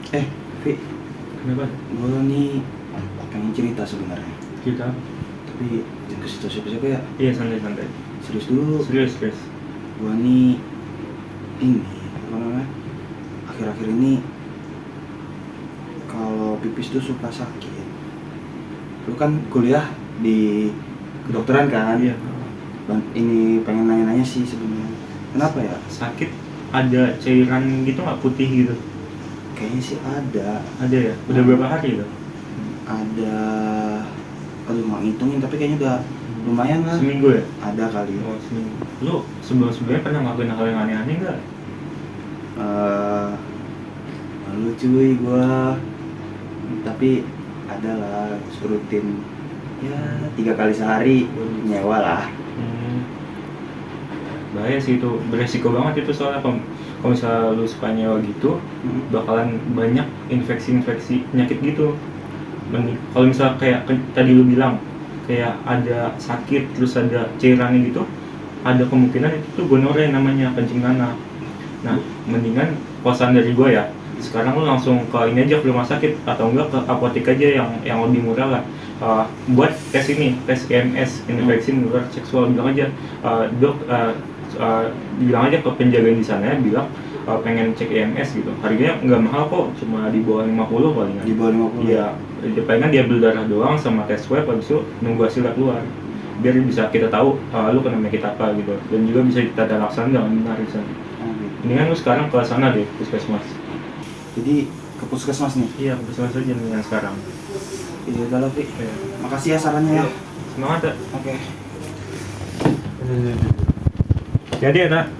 Vi, Kenapa? gue nih pengen cerita sebenarnya, Kita? tapi jangan kasih tau siapa-siapa ya. Iya, santai-santai. Serius dulu. Serius. Gue nih ini apa namanya? Akhir-akhir ini kalau pipis tuh suka sakit. Lu kan kuliah di kedokteran kan? Iya. Ini pengen nanya-nanya sih sebenarnya. Kenapa ya? Sakit ada cairan gitu nggak, putih gitu? Kayaknya sih ada. Ada ya? Udah berapa hari itu? Ada. Aduh nggak ngitungin tapi kayaknya udah lumayan lah. Seminggu ya? Ada kali. Oh, seminggu. Lu sebelumnya pernah ngelakuin hal yang aneh-aneh nggak? Malu cuy gua, tapi ada lah rutin ya 3 kali sehari nyewa lah. Bahaya sih itu, beresiko banget itu soalnya kalau misalnya lu suka nyewa gitu, bakalan banyak infeksi penyakit gitu. Kalau misalnya kayak tadi lu bilang kayak ada sakit terus ada cairannya gitu, ada kemungkinan itu tuh gonore namanya, kencing tanah. Nah, mendingan kosan dari gua ya, sekarang lu langsung ke ini aja, ke rumah sakit atau enggak ke apotek aja yang lebih murah lah. Buat tes IMS, infeksi menular seksual. Bilang aja, dok, bilang aja ke penjaga di sana, bilang pengen cek IMS gitu. Harganya nggak mahal kok, cuma di bawah 50 palingan. Di bawah 50? Iya, palingan dia ambil darah doang sama tes swab, habis itu nunggu hasilnya keluar. Biar bisa kita tahu lu kena penyakit apa gitu, dan juga bisa kita laksanakan dengan benar di sana. Mendingan lu sekarang ke sana deh, puskesmas. Jadi ke puskesmas nih? Iya, puskesmas aja mendingan sekarang. Iya udah lah, Vi. Iya. Makasih ya sarannya ya. Semangat ya. Oke. Jadi ya, Nak.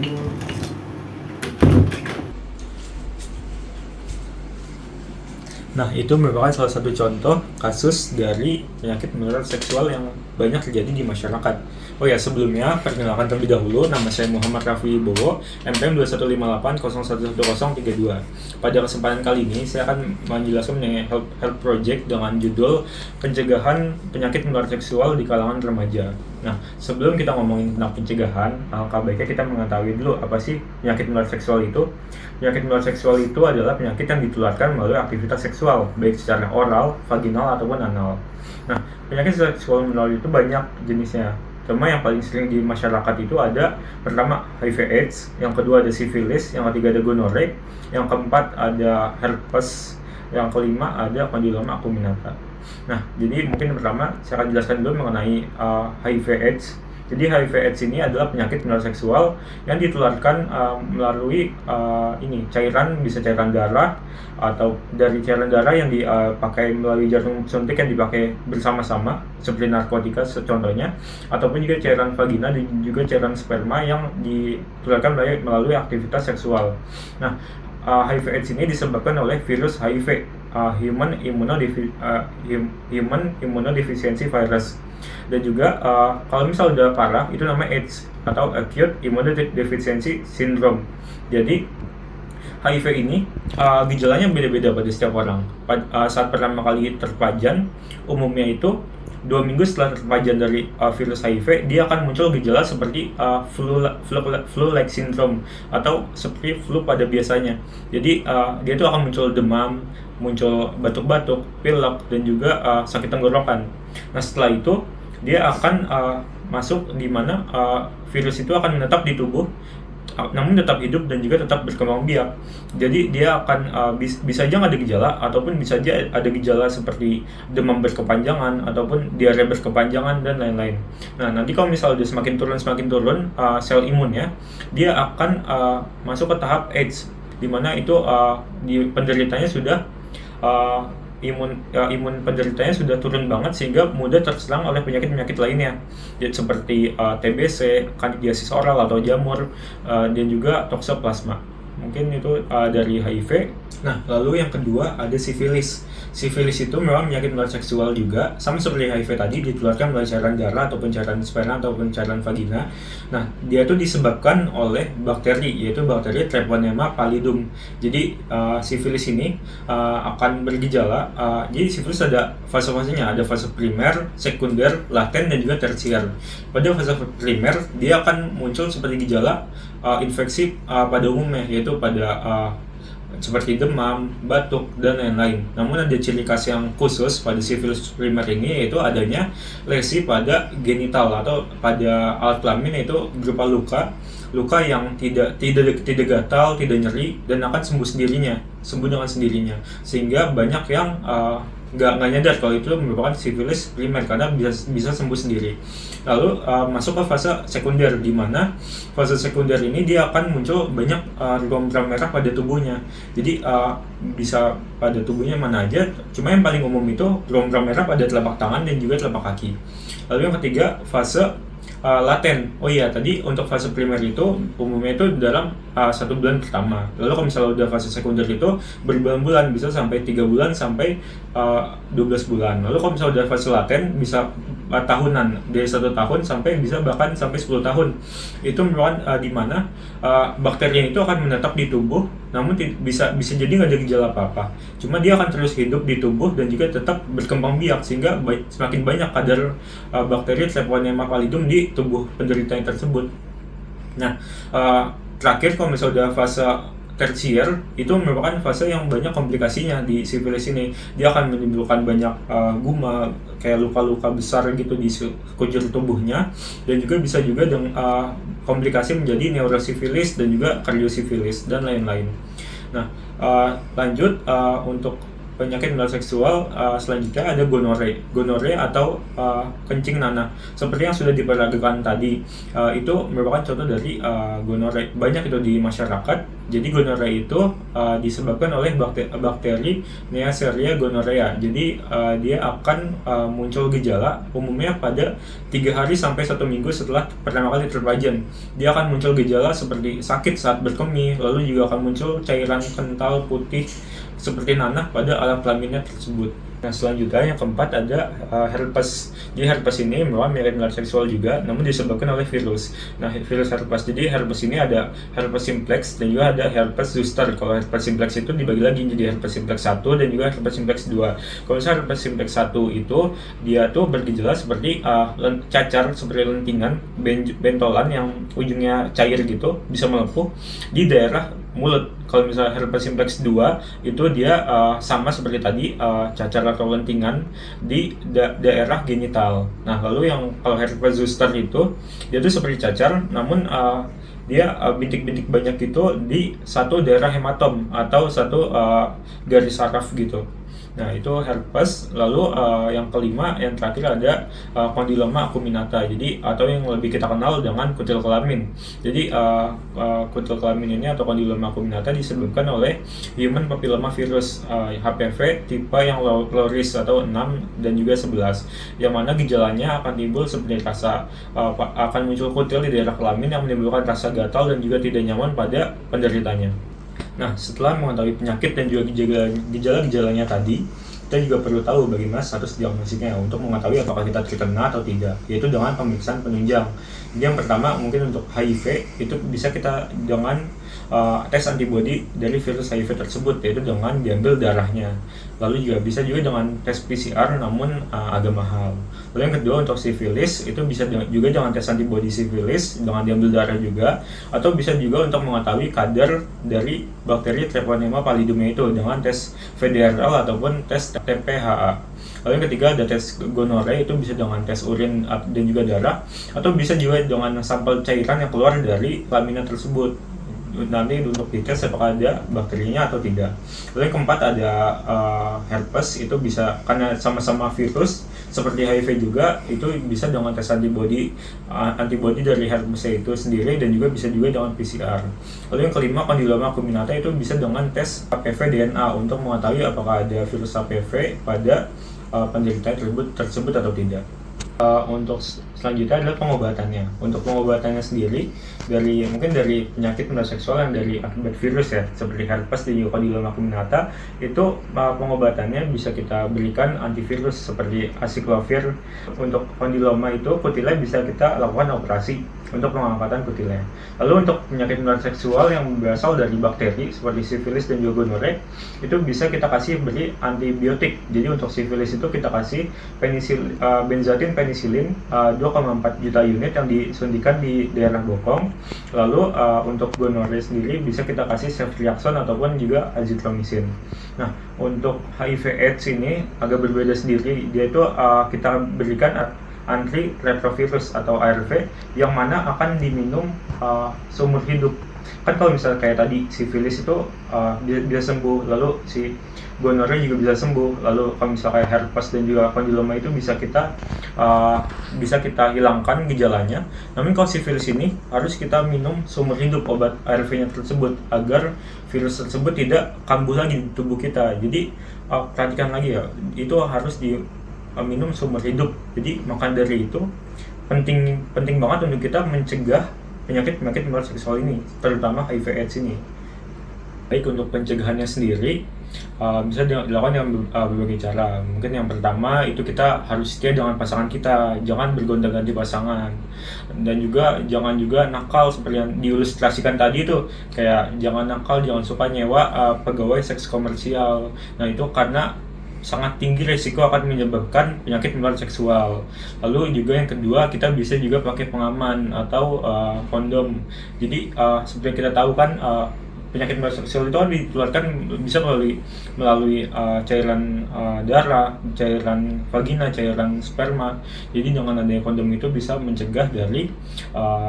Nah, itu merupakan salah satu contoh kasus dari penyakit menular seksual yang banyak terjadi di masyarakat. Oh ya, sebelumnya perkenalkan terlebih dahulu, nama saya Muhammad Raffi Wibowo, NPM 2158011032. Pada kesempatan kali ini, saya akan menjelaskan mengenai health project dengan judul Pencegahan Penyakit Menular Seksual di Kalangan Remaja. Nah, sebelum kita ngomongin tentang pencegahan, alangkah baiknya kita mengetahui dulu apa sih penyakit menular seksual itu. Penyakit menular seksual itu adalah penyakit yang ditularkan melalui aktivitas seksual, baik secara oral, vaginal, ataupun anal. Nah, penyakit seksual menular itu banyak jenisnya. Cuma yang paling sering di masyarakat itu ada, pertama HIV/AIDS, yang kedua ada sifilis, yang ketiga ada gonore, yang keempat ada herpes, yang kelima ada kondiloma acuminata. Nah, jadi mungkin pertama saya akan jelaskan dulu mengenai HIV/AIDS. Jadi HIV/AIDS ini adalah penyakit menular seksual yang ditularkan melalui cairan, bisa cairan darah atau dari cairan darah yang dipakai melalui jarum suntik yang dipakai bersama-sama seperti narkotika contohnya, ataupun juga cairan vagina dan juga cairan sperma yang ditularkan melalui aktivitas seksual. Nah, HIV/AIDS ini disebabkan oleh virus HIV, Human Immunodeficiency Virus, dan juga kalau misal udah parah itu namanya AIDS atau Acute Immunodeficiency Syndrome. Jadi HIV ini gejalanya beda-beda pada setiap orang. Saat pertama kali terpajan, umumnya itu 2 minggu setelah terpajan dari virus HIV, dia akan muncul gejala seperti flu-like syndrome atau seperti flu pada biasanya. Jadi dia itu akan muncul demam, muncul batuk-batuk, pilek, dan juga sakit tenggorokan. Nah, setelah itu dia akan masuk di mana virus itu akan menetap di tubuh, namun tetap hidup dan juga tetap berkembang biak. Jadi dia akan bisa aja nggak ada gejala, ataupun bisa aja ada gejala seperti demam berkepanjangan ataupun diare berkepanjangan dan lain-lain. Nah, nanti kalau misalnya dia semakin turun sel imunnya, dia akan masuk ke tahap AIDS, di mana itu penderitanya sudah imun penderitanya sudah turun banget sehingga mudah terserang oleh penyakit-penyakit lainnya, seperti TBC, kandidiasis oral atau jamur, dan juga toksoplasma. Mungkin itu dari HIV. Nah, lalu yang kedua ada sifilis. Sifilis itu memang penyakit menular seksual juga, sama seperti HIV tadi, ditularkan melalui cairan darah ataupun cairan sperma ataupun cairan vagina. Nah, dia itu disebabkan oleh bakteri, yaitu bakteri Treponema pallidum. Jadi sifilis ini akan bergejala. Jadi sifilis ada fase-fasenya, ada fase primer, sekunder, laten, dan juga tersier. Pada fase primer dia akan muncul seperti gejala infeksi pada umumnya, yaitu pada seperti demam, batuk, dan lain-lain. Namun ada ciri khas yang khusus pada sifilis primer ini, yaitu adanya lesi pada genital atau pada alat kelamin, yaitu berupa luka yang tidak gatal, tidak nyeri, dan akan sembuh dengan sendirinya. Sehingga banyak yang nggak nyadar kalau itu merupakan sifilis primer karena bisa sembuh sendiri. Lalu masuk ke fase sekunder, di mana fase sekunder ini dia akan muncul banyak rom-rom merah pada tubuhnya. Jadi bisa pada tubuhnya mana aja, cuma yang paling umum itu rom-rom merah pada telapak tangan dan juga telapak kaki. Lalu yang ketiga, fase laten. Oh iya, tadi untuk fase primer itu umumnya itu dalam 1 bulan pertama. Lalu kalau misalnya udah fase sekunder itu berbulan-bulan, bisa sampai 3 bulan sampai 12 bulan. Lalu kalau misalnya udah fase laten bisa tahunan, dari 1 tahun sampai bisa bahkan sampai 10 tahun. Itu merupakan di mana bakteri itu akan menetap di tubuh, namun bisa jadi nggak ada gejala apa-apa. Cuma dia akan terus hidup di tubuh dan juga tetap berkembang biak, sehingga semakin banyak kadar bakteri Treponema pallidum di tubuh penderita yang tersebut. Nah, terakhir kalau misalnya udah fase tersier, itu merupakan fase yang banyak komplikasinya di sifilis ini. Dia akan menimbulkan banyak guma, kayak luka-luka besar gitu di sekujur tubuhnya, dan juga bisa juga dengan komplikasi menjadi neurosifilis dan juga kardiosifilis dan lain-lain. Nah, lanjut untuk penyakit menular seksual selanjutnya ada gonore atau kencing nanah. Seperti yang sudah diperagakan tadi, itu merupakan contoh dari gonore. Banyak itu di masyarakat. Jadi gonore itu disebabkan oleh bakteri Neisseria gonorrhea. Jadi dia akan muncul gejala umumnya pada 3 hari sampai 1 minggu setelah pertama kali terpajan. Dia akan muncul gejala seperti sakit saat berkemih, lalu juga akan muncul cairan kental putih seperti nanah pada alat kelaminnya tersebut. Nah, selanjutnya yang keempat ada herpes. Jadi herpes ini merupakan mirip menular seksual juga, namun disebabkan oleh virus. Nah, virus herpes. Jadi herpes ini ada herpes simplex dan juga ada herpes zoster. Kalau herpes simplex itu dibagi lagi jadi herpes simplex 1 dan juga herpes simplex 2. Kalau misalnya herpes simplex 1 itu dia tuh bergejala seperti cacar seperti lentingan, bentolan yang ujungnya cair gitu, bisa melepuh di daerah mulut. Kalau misalnya herpes simplex 2 itu dia sama seperti tadi, cacar atau lentingan di daerah genital. Nah, lalu yang kalau herpes zoster itu dia tuh seperti cacar, namun dia bintik-bintik banyak gitu di satu daerah hematom atau satu garis saraf gitu. Nah, itu herpes. Lalu yang kelima, yang terakhir ada kondiloma acuminata. Jadi atau yang lebih kita kenal dengan kutil kelamin. Jadi kutil kelamin ini atau kondiloma acuminata disebabkan oleh human papilloma virus HPV tipe yang low risk atau 6 dan juga 11. Yang mana gejalanya akan timbul seperti rasa akan muncul kutil di daerah kelamin yang menimbulkan rasa gatal dan juga tidak nyaman pada penderitanya. Nah, setelah mengetahui penyakit dan juga gejala-gejalanya tadi, kita juga perlu tahu bagaimana status diagnosisnya untuk mengetahui apakah kita terkena atau tidak, yaitu dengan pemeriksaan penunjang. Jadi yang pertama mungkin untuk HIV itu bisa kita dengan tes antibodi dari virus HIV tersebut, yaitu dengan diambil darahnya. Lalu juga bisa juga dengan tes PCR, namun agak mahal. Lalu yang kedua untuk sifilis itu bisa juga dengan tes antibodi sifilis dengan diambil darah juga, atau bisa juga untuk mengetahui kadar dari bakteri Treponema pallidumnya itu dengan tes VDRL ataupun tes TPHA. Lalu yang ketiga ada tes gonore, itu bisa dengan tes urin dan juga darah, atau bisa juga dengan sampel cairan yang keluar dari kelaminnya tersebut. Nanti untuk dites apakah ada bakterinya atau tidak. Lalu yang keempat ada herpes, itu bisa karena sama-sama virus seperti HIV juga, itu bisa dengan tes antibodi dari herpes itu sendiri dan juga bisa juga dengan PCR. Lalu yang kelima kondiloma acuminata, itu bisa dengan tes HPV DNA untuk mengetahui apakah ada virus HPV pada penderita tersebut atau tidak. Untuk selanjutnya adalah pengobatannya. Untuk pengobatannya sendiri mungkin dari penyakit menular seksual yang dari akibat virus ya, seperti herpes dan juga kondiloma acuminata, itu pengobatannya bisa kita berikan antivirus seperti acyclovir. Untuk kondiloma itu kutilnya bisa kita lakukan operasi untuk pengangkatan kutilnya. Lalu untuk penyakit menular seksual yang berasal dari bakteri seperti sifilis dan juga gonore, itu bisa kita beri antibiotik. Jadi untuk sifilis itu kita kasih benzathine penisilin 2,4 juta unit yang disuntikan di daerah bokong. Lalu untuk gonorrhea sendiri bisa kita kasih ceftriaxone ataupun juga azithromycin. Nah, untuk HIV/AIDS ini agak berbeda sendiri. Dia itu kita berikan antiretrovirus atau ARV yang mana akan diminum seumur hidup. Kan kalau misalnya kayak tadi sifilis itu bisa sembuh, lalu si gonorrhea juga bisa sembuh, lalu kalau misalnya kayak herpes dan juga kondiloma itu bisa kita hilangkan gejalanya. Namun kalau sifilis ini harus kita minum seumur hidup obat ARV-nya tersebut agar virus tersebut tidak kambuh lagi di tubuh kita. Jadi perhatikan lagi ya, itu harus diminum seumur hidup. Jadi maka dari itu penting banget untuk kita mencegah penyakit menular seksual ini, terutama HIV/AIDS ini. Baik, untuk pencegahannya sendiri bisa dilakukan dengan berbagai cara. Mungkin yang pertama itu kita harus setia dengan pasangan kita, jangan bergonta-ganti pasangan, dan juga jangan nakal seperti yang diilustrasikan tadi itu, kayak jangan nakal, jangan suka nyewa pegawai seks komersial. Nah, itu karena sangat tinggi resiko akan menyebabkan penyakit menular seksual. Lalu juga yang kedua, kita bisa juga pakai pengaman atau kondom. Jadi seperti yang kita tahu kan, penyakit menular seksual itu kan ditularkan bisa melalui cairan darah, cairan vagina, cairan sperma. Jadi dengan adanya kondom itu bisa mencegah dari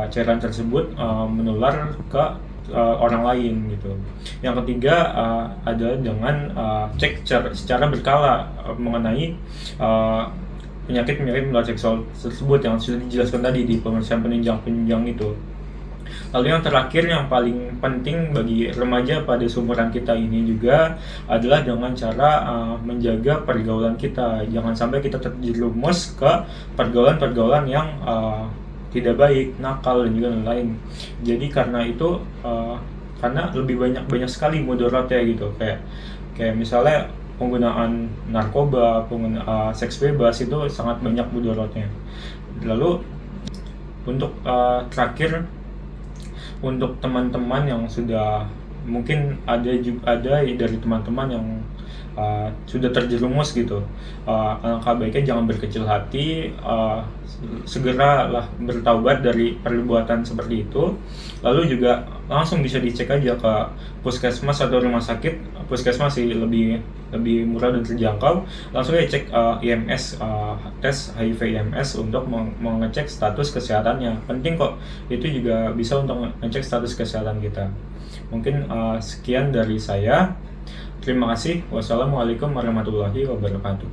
cairan tersebut menular ke orang lain gitu. Yang ketiga adalah dengan cek secara berkala mengenai penyakit menular seksual tersebut yang sudah dijelaskan tadi di pemeriksaan penunjang itu. Lalu yang terakhir, yang paling penting bagi remaja pada seumuran kita ini juga adalah dengan cara menjaga pergaulan kita. Jangan sampai kita terjerumus ke pergaulan yang tidak baik, nakal, dan juga lain-lain. Jadi karena itu karena lebih banyak sekali mudaratnya gitu, kayak misalnya penggunaan narkoba, seks bebas itu sangat banyak mudaratnya. Lalu untuk terakhir, untuk teman-teman yang sudah mungkin ada dari teman-teman yang sudah terjerumus gitu, alangkah baiknya jangan berkecil hati, segeralah bertaubat dari perbuatan seperti itu. Lalu juga langsung bisa dicek aja ke puskesmas atau rumah sakit. Puskesmas sih lebih murah dan terjangkau. Langsung aja cek IMS, tes HIV IMS untuk mengecek status kesehatannya. Penting kok, itu juga bisa untuk mengecek status kesehatan kita. Mungkin sekian dari saya. Terima kasih. Wassalamualaikum warahmatullahi wabarakatuh.